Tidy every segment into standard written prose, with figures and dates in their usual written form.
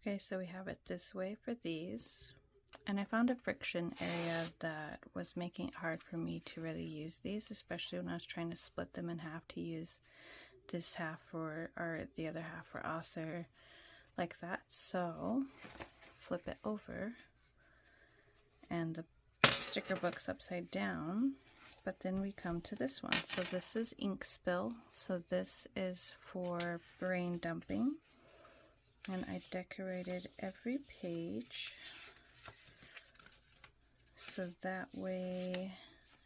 Okay, so we have it this way for these. And I found a friction area that was making it hard for me to really use these, especially when I was trying to split them in half to use this half for, or the other half for author, like that. So flip it over and the sticker book's upside down, but then we come to this one. So this is ink spill. So this is for brain dumping. And I decorated every page so that way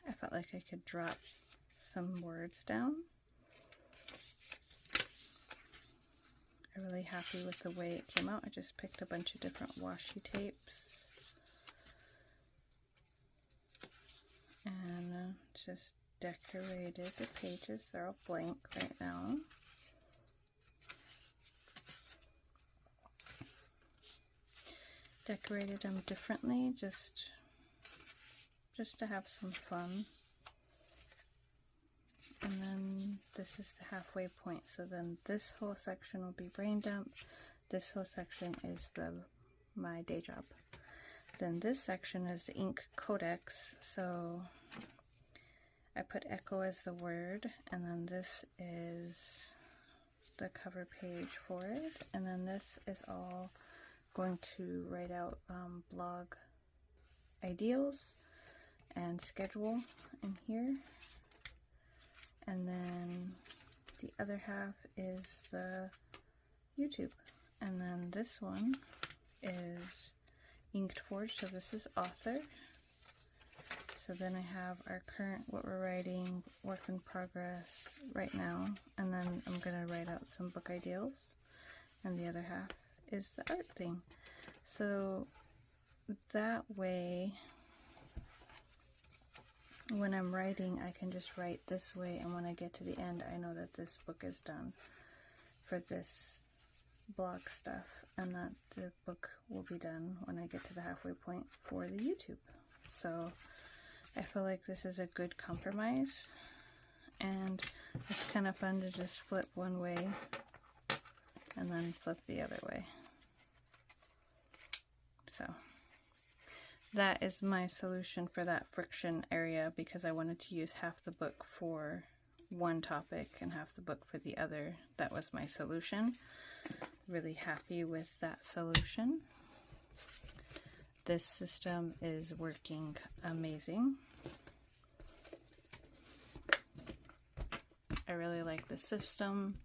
I felt like I could drop some words down. I'm really happy with the way it came out. I just picked a bunch of different washi tapes and just decorated the pages. They're all blank right now. Decorated them differently just to have some fun. And then this is the halfway point. So then this whole section will be brain dump. This whole section is my day job. Then this section is the ink codex. So I put echo as the word, and then this is the cover page for it. And then this is all going to write out blog ideals and schedule in here. And then the other half is the YouTube. And then this one is Inked Forge, so this is author. So then I have our current, what we're writing, work in progress right now. And then I'm gonna write out some book ideals. And the other half is the art thing. So that way, when I'm writing, I can just write this way, and when I get to the end, I know that this book is done for this blog stuff, and that the book will be done when I get to the halfway point for the YouTube. So I feel like this is a good compromise, and it's kind of fun to just flip one way and then flip the other way. So that is my solution for that friction area, because I wanted to use half the book for one topic and half the book for the other. That was my solution. Really happy with that solution. This system is working amazing. I really like the system.